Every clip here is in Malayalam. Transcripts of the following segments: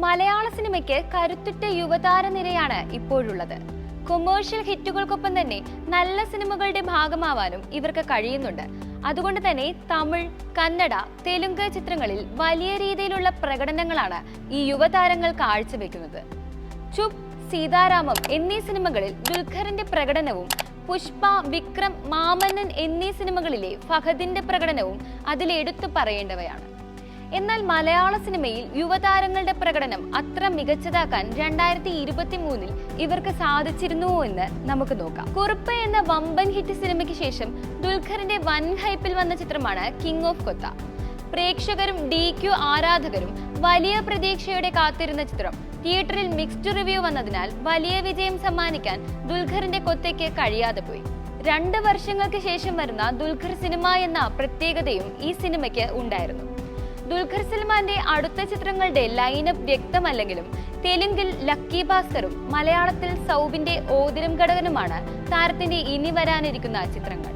മലയാള സിനിമയ്ക്ക് കരുത്തുറ്റ യുവതാര നിരയാണ് ഇപ്പോഴുള്ളത്. കൊമേഴ്ഷ്യൽ ഹിറ്റുകൾക്കൊപ്പം തന്നെ നല്ല സിനിമകളുടെ ഭാഗമാവാനും ഇവർക്ക് കഴിയുന്നുണ്ട്. അതുകൊണ്ട് തന്നെ തമിഴ്, കന്നഡ, തെലുങ്ക് ചിത്രങ്ങളിൽ വലിയ രീതിയിലുള്ള പ്രകടനങ്ങളാണ് ഈ യുവതാരങ്ങൾ കാഴ്ചവെക്കുന്നത്. ചുപ്, സീതാരാമം എന്നീ സിനിമകളിൽ ദുൽഖറിന്റെ പ്രകടനവും പുഷ്പ, വിക്രം, മാമന്നൻ എന്നീ സിനിമകളിലെ ഫഹദിന്റെ പ്രകടനവും അതിലെടുത്തു പറയേണ്ടവയാണ്. എന്നാൽ മലയാള സിനിമയിൽ യുവതാരങ്ങളുടെ പ്രകടനം അത്ര മികച്ചതാക്കാൻ 2023 ഇവർക്ക് സാധിച്ചിരുന്നുവോ എന്ന് നമുക്ക് നോക്കാം. കുറുപ്പ് എന്ന വമ്പൻ ഹിറ്റ് സിനിമയ്ക്ക് ശേഷം ദുൽഖറിന്റെ വൻ ഹൈപ്പിൽ വന്ന ചിത്രമാണ് കിങ് ഓഫ് കൊത്ത. പ്രേക്ഷകരും DQ ആരാധകരും വലിയ പ്രതീക്ഷയോടെ കാത്തിരുന്ന ചിത്രം തിയേറ്ററിൽ മിക്സ്ഡ് റിവ്യൂ വന്നതിനാൽ വലിയ വിജയം സമ്മാനിക്കാൻ ദുൽഖറിന്റെ കൊത്തയ്ക്ക് കഴിയാതെ പോയി. 2 വർഷങ്ങൾക്ക് ശേഷം വരുന്ന ദുൽഖർ സിനിമ എന്ന പ്രത്യേകതയും ഈ സിനിമയ്ക്ക് ഉണ്ടായിരുന്നു. ദുൽഖർ സൽമാന്റെ അടുത്ത ചിത്രങ്ങളുടെ ലൈനപ്പ് വ്യക്തമല്ലെങ്കിലും തെലുങ്കിൽ ലക്കി ഭാസ്കറും മലയാളത്തിൽ സൗബിന്റെ ഓതിരം ഘടകനുമാണ് താരത്തിന്റെ ഇനി വരാനിരിക്കുന്ന ചിത്രങ്ങൾ.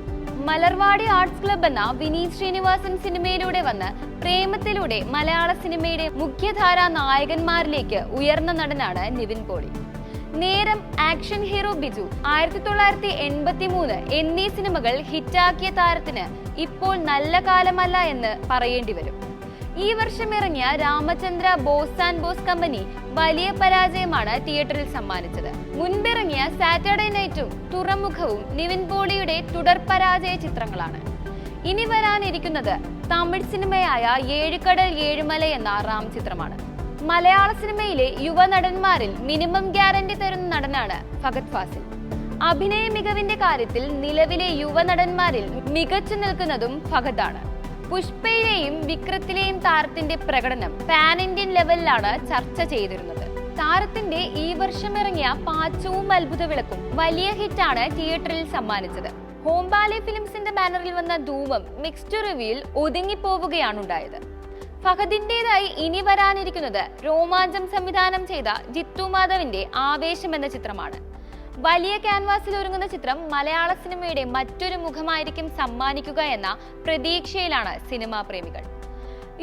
മലർവാടി ആർട്സ് ക്ലബ് എന്ന വിനീത് ശ്രീനിവാസൻ സിനിമയിലൂടെ വന്ന് പ്രേമത്തിലൂടെ മലയാള സിനിമയുടെ മുഖ്യധാരാ നായകന്മാരിലേക്ക് ഉയർന്ന നടനാണ് നിവിൻ പോളി. നേരം, ആക്ഷൻ ഹീറോ ബിജു, 1983 എന്നീ സിനിമകൾ ഹിറ്റാക്കിയ താരത്തിന് ഇപ്പോൾ നല്ല കാലമല്ല എന്ന് പറയേണ്ടി വരും. ഈ വർഷം ഇറങ്ങിയ Ramachandra boss and boss company വലിയ പരാജയമാണ് തിയേറ്ററിൽ സമ്മാനിച്ചത്. മുൻപിറങ്ങിയ സാറ്റർഡേ നൈറ്റും തുറമുഖവും നിവിൻ പോളിയുടെ തുടർ പരാജയ ചിത്രങ്ങളാണ്. ഇനി വരാനിരിക്കുന്നത് തമിഴ് സിനിമയായ ഏഴുകടൽ ഏഴുമല എന്ന റാം ചിത്രമാണ്. മലയാള സിനിമയിലെ യുവനടന്മാരിൽ മിനിമം ഗ്യാരണ്ടി തരുന്ന നടനാണ് ഫഹദ് ഫാസിൽ. അഭിനയ മികവിന്റെ കാര്യത്തിൽ നിലവിലെ യുവനടന്മാരിൽ മികച്ചു നിൽക്കുന്നതും ഫഹദാണ്. പുഷ്പയിലെയും വിക്രത്തിലെയും താരത്തിന്റെ പ്രകടനം പാൻ ഇന്ത്യൻ ലെവലിലാണ് ചർച്ച ചെയ്തിരുന്നത്. താരത്തിന്റെ ഈ വർഷം ഇറങ്ങിയ പാച്ചവും അത്ഭുത വിളക്കും വലിയ ഹിറ്റാണ് തിയേറ്ററിൽ സമ്മാനിച്ചത്. ഹോംബാലെ ഫിലിംസിന്റെ ബാനറിൽ വന്ന ധൂമം മിക്സ്ഡ് റിവ്യൂവിൽ ഒതുങ്ങിപ്പോവുകയാണുണ്ടായത്. ഫഹദിന്റേതായി ഇനി വരാനിരിക്കുന്നത് രോമാഞ്ചം സംവിധാനം ചെയ്ത ജിത്തു മാധവിന്റെ ആവേശം എന്ന ചിത്രമാണ്. വലിയ ക്യാൻവാസിൽ ഒരുങ്ങുന്ന ചിത്രം മലയാള സിനിമയുടെ മറ്റൊരു മുഖമായിരിക്കും സമ്മാനിക്കുക എന്ന പ്രതീക്ഷയിലാണ് സിനിമാ പ്രേമികൾ.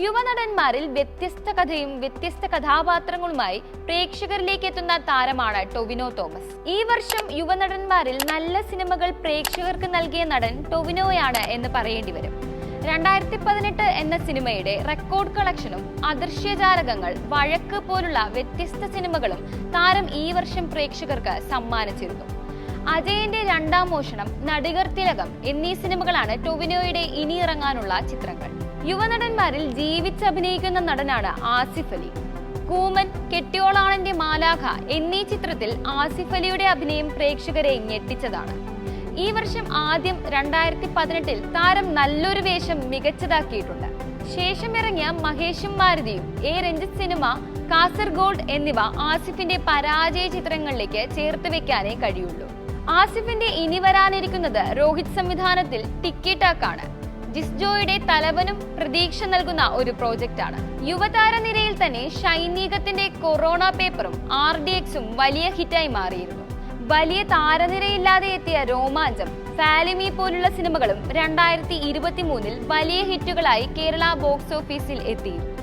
യുവനടന്മാരിൽ വ്യത്യസ്ത കഥയും വ്യത്യസ്ത കഥാപാത്രങ്ങളുമായി പ്രേക്ഷകരിലേക്ക് എത്തുന്ന താരമാണ് ടൊവിനോ തോമസ്. ഈ വർഷം യുവനടന്മാരിൽ നല്ല സിനിമകൾ പ്രേക്ഷകർക്ക് നൽകിയ നടൻ ടൊവിനോയാണ് എന്ന് പറയേണ്ടി വരും. 2018 എന്ന സിനിമയുടെ റെക്കോർഡ് കളക്ഷനും അദൃശ്യജാലകങ്ങൾ, വഴക്ക് പോലുള്ള വ്യത്യസ്ത സിനിമകളും താരം ഈ വർഷം പ്രേക്ഷകർക്ക് സമ്മാനിച്ചിരുന്നു. അജയന്റെ രണ്ടാം മോഷണം, നടികർ തിലകം എന്നീ സിനിമകളാണ് ടൊവിനോയുടെ ഇനി ഇറങ്ങാനുള്ള ചിത്രങ്ങൾ. യുവനടന്മാരിൽ ജീവിച്ചഭിനയിക്കുന്ന നടനാണ് ആസിഫ് അലി. കൂമൻ, കെട്ടിയോളാണന്റെ മാലാഖ എന്നീ ചിത്രത്തിൽ ആസിഫ് അലിയുടെ അഭിനയം പ്രേക്ഷകരെ ഞെട്ടിച്ചതാണ്. ഈ വർഷം ആദ്യം 2018 താരം നല്ലൊരു വേഷം മികച്ചതാക്കിയിട്ടുണ്ട്. ശേഷം ഇറങ്ങിയ മഹേഷും മാരുതിയും, രഞ്ജിത്ത് സിനിമ, കാസർഗോഡ് എന്നിവ ആസിഫിന്റെ പരാജയ ചിത്രങ്ങളിലേക്ക് ചേർത്ത് വെക്കാനേ കഴിയുള്ളൂ. ആസിഫിന്റെ ഇനി വരാനിരിക്കുന്നത് രോഹിത് സംവിധാനത്തിൽ ടിക്കി ടാക്കാണ്. ജിസ്ജോയുടെ തലവനും പ്രതീക്ഷ നൽകുന്ന ഒരു പ്രോജക്റ്റാണ്. യുവതാര നിരയിൽ തന്നെ ഷൈനീകത്തിന്റെ കൊറോണ പേപ്പറും RDXും വലിയ ഹിറ്റായി മാറിയിരുന്നു. വലിയ താരനിരയില്ലാതെ എത്തിയ രോമാഞ്ചം, ഫാലിമി പോലുള്ള സിനിമകളും 2023 വലിയ ഹിറ്റുകളായി കേരള ബോക്സ് ഓഫീസിൽ എത്തിയിരുന്നു.